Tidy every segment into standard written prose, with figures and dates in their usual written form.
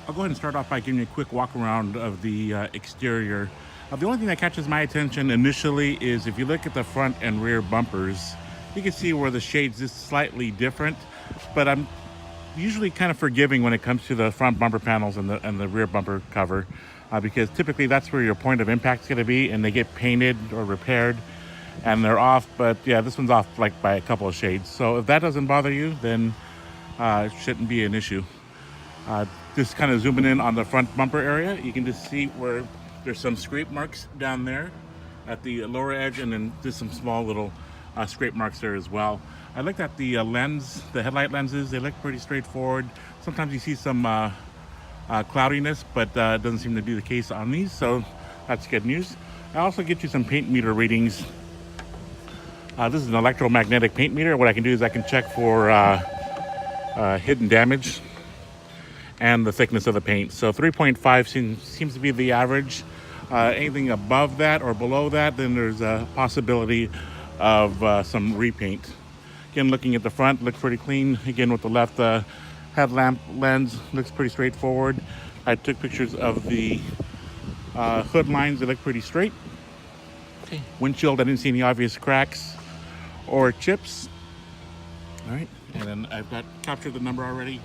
I'll go ahead and start off by giving you a quick walk around of the exterior. The only thing that catches my attention initially is if you look at the front and rear bumpers, you can see where the shade's just slightly different, but I'm usually kind of forgiving when it comes to the front bumper panels and the rear bumper cover, because typically that's where your point of impact is going to be, and they get painted or repaired and they're off. But yeah, this one's off like by a couple of shades, so if that doesn't bother you, then it shouldn't be an issue. Just kind of zooming in on the front bumper area, you can just see where there's some scrape marks down there at the lower edge, and then just some small little scrape marks there as well. I looked at the lens, the headlight lenses. They look pretty straightforward. Sometimes you see some cloudiness, but it doesn't seem to be the case on these, so that's good news. I also get you some paint meter readings. This is an electromagnetic paint meter. What I can do is I can check for hidden damage and the thickness of the paint. So 3.5 seems to be the average. Anything above that or below that, then there's a possibility of some repaint. Again, looking at the front, looks pretty clean. Again, with the left headlamp lens, looks pretty straightforward. I took pictures of the hood lines. They look pretty straight. Okay. Windshield, I didn't see any obvious cracks or chips. All right, and then I've got captured the number already.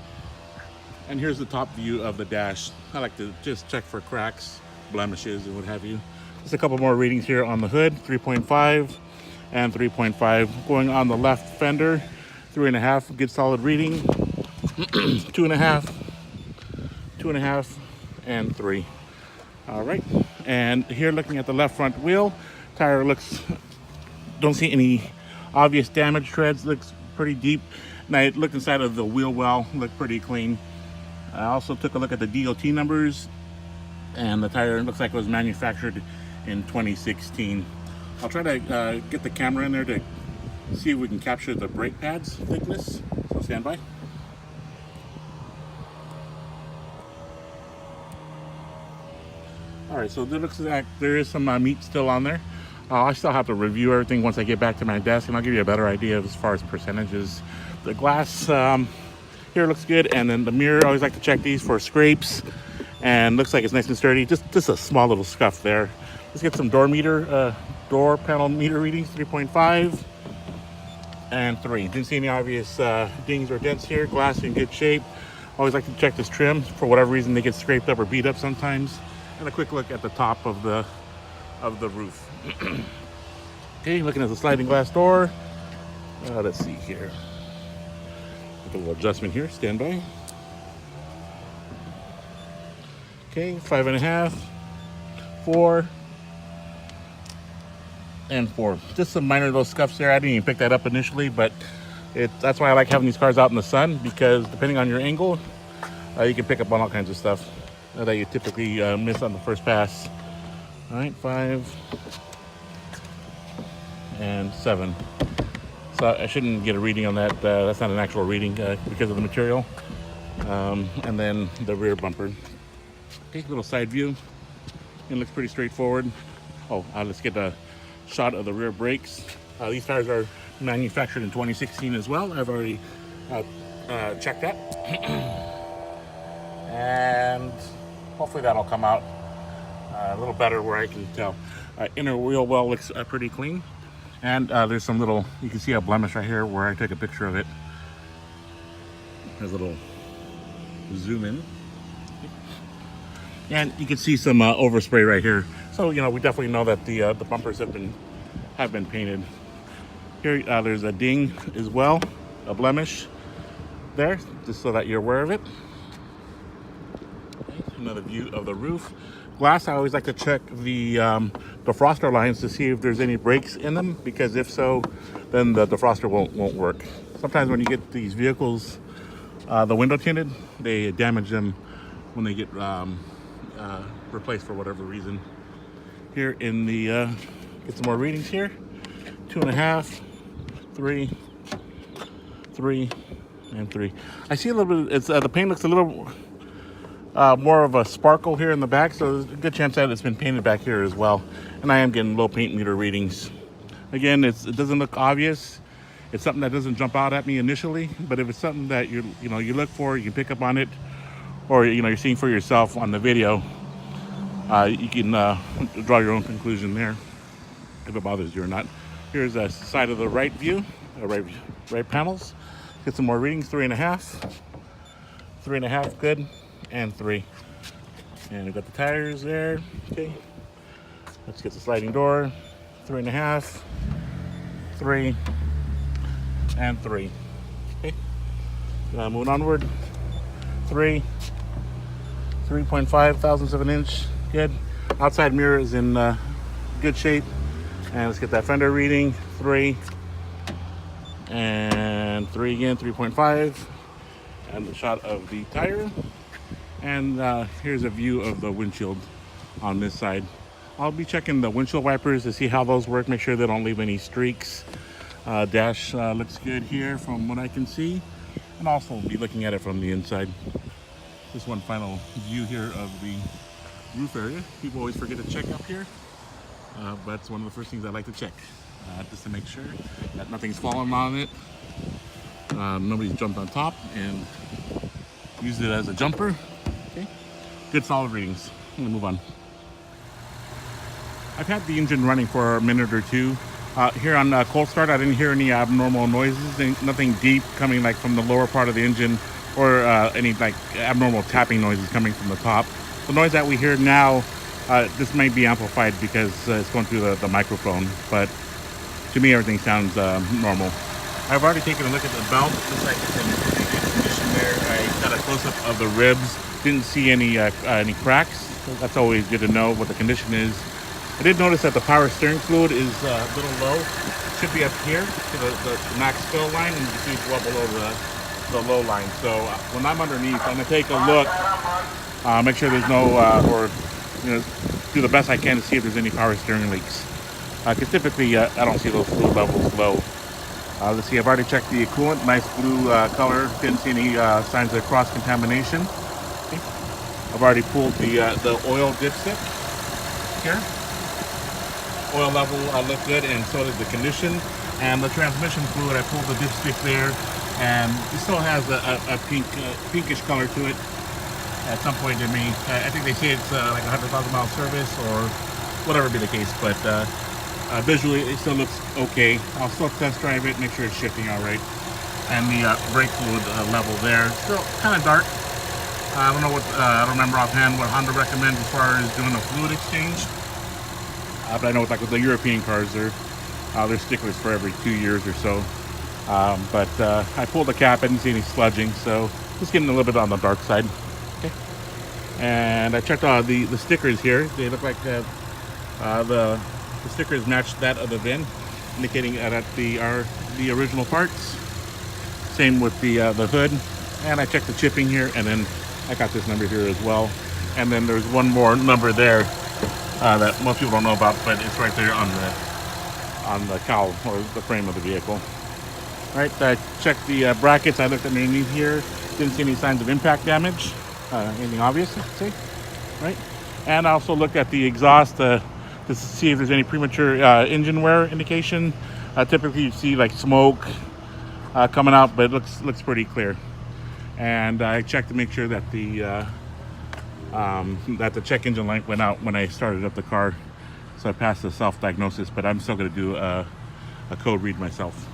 And here's the top view of the dash. I like to just check for cracks, blemishes, and what have you. Just a couple more readings here on the hood, 3.5 and 3.5. Going on the left fender, 3.5, good solid reading. 2.5, 2.5, and 3. All right, and here looking at the left front wheel, tire looks, don't see any obvious damage. Treads looks pretty deep. And I looked inside of the wheel well, looked pretty clean. I also took a look at the DOT numbers, and the tire looks like it was manufactured in 2016. I'll try to get the camera in there to see if we can capture the brake pads thickness. So stand by. All right, so it looks like there is some meat still on there. I still have to review everything once I get back to my desk, and I'll give you a better idea as far as percentages. The glass here looks good, and then the mirror, I always like to check these for scrapes, and looks like it's nice and sturdy. Just a small little scuff there. Let's get some door panel meter readings, 3.5 and 3. Didn't see any obvious dings or dents here. Glass in good shape. Always like to check this trim. For whatever reason, they get scraped up or beat up sometimes. And a quick look at the top of the roof. Okay, looking at the sliding glass door. Let's see here. A little adjustment here, stand by. Okay, 5.5, 4, and 4. Just some minor little scuffs there. I didn't even pick that up initially, but that's why I like having these cars out in the sun, because depending on your angle, you can pick up on all kinds of stuff that you typically miss on the first pass. All right, 5 and 7. So I shouldn't get a reading on that. That's not an actual reading because of the material. And then the rear bumper. Take a little side view. It looks pretty straightforward. Oh, let's get a shot of the rear brakes. These tires are manufactured in 2016 as well. I've already checked that. And hopefully that'll come out a little better where I can tell. Inner wheel well looks pretty clean. And there's some little, you can see a blemish right here where I took a picture of it. There's a little zoom in. And you can see some overspray right here. So, you know, we definitely know that the bumpers have been painted. Here, there's a ding as well, a blemish there, just so that you're aware of it. Okay, another view of the roof. Glass, I always like to check the defroster lines to see if there's any breaks in them, because if so, then the defroster won't work. Sometimes when you get these vehicles, the window tinted, they damage them when they get replaced for whatever reason. Here in the, get some more readings here. 2.5, 3, 3, and 3. I see a little bit, the paint looks a little more of a sparkle here in the back, so there's a good chance that it's been painted back here as well. And I am getting low paint meter readings. Again, it doesn't look obvious. It's something that doesn't jump out at me initially, but if it's something that you look for, you can pick up on it, or you're seeing for yourself on the video, you can draw your own conclusion there if it bothers you or not. Here's a side of the right view, right panels. Get some more readings. 3.5, 3.5, good, and 3. And we've got the tires there. Okay, let's get the sliding door. 3.5, 3, and 3. Okay, moving onward. 3, 3.5 thousandths of an inch. Good. Outside mirror is in good shape. And let's get that fender reading. 3, and 3 again. 3.5. And the shot of the tire. And here's a view of the windshield on this side. I'll be checking the windshield wipers to see how those work, make sure they don't leave any streaks. Dash looks good here from what I can see, and also be looking at it from the inside. Just one final view here of the roof area. People always forget to check up here, but it's one of the first things I like to check, just to make sure that nothing's fallen on it. Nobody's jumped on top and used it as a jumper. Okay, good solid readings. I'm gonna move on. I've had the engine running for a minute or two. Here on cold start, I didn't hear any abnormal noises, nothing deep coming like from the lower part of the engine, or any like abnormal tapping noises coming from the top. The noise that we hear now, this may be amplified because it's going through the microphone, but to me everything sounds normal. I've already taken a look at the belt. Looks like it's in good condition there. I got a close-up of the ribs. Didn't see any cracks. That's always good to know what the condition is. I did notice that the power steering fluid is a little low. It should be up here to the max fill line, and you can see it's well below the low line. So when I'm underneath, I'm gonna take a look, make sure there's no, do the best I can to see if there's any power steering leaks. Because typically I don't see those fluid levels low. Let's see, I've already checked the coolant, nice blue color. Didn't see any signs of cross contamination. Okay. I've already pulled the oil dipstick here. Oil level looked good, and so did the condition. And the transmission fluid, I pulled the dipstick there, and it still has a pinkish color to it. At some point, I think they say it's like a 100,000 mile service or whatever be the case, but visually it still looks okay. I'll still test drive it, make sure it's shifting all right. And the brake fluid level there, still kind of dark. I don't know what, I don't remember offhand what Honda recommends as far as doing a fluid exchange. But I know with the European cars, they're sticklers for every 2 years or so. But I pulled the cap, I didn't see any sludging, so just getting a little bit on the dark side. Okay. And I checked the stickers here. They look like the stickers match that of the VIN, indicating that the original parts. Same with the hood. And I checked the chipping here, and then I got this number here as well. And then there's one more number there that most people don't know about, but it's right there on the cowl or the frame of the vehicle. All right, I checked the brackets. I looked underneath here. Didn't see any signs of impact damage. Anything obvious, I should say. Right? And I also looked at the exhaust to see if there's any premature engine wear indication. Typically, you see like smoke coming out, but it looks pretty clear. And I checked to make sure that the check engine light went out when I started up the car, so I passed the self-diagnosis. But I'm still going to do a code read myself.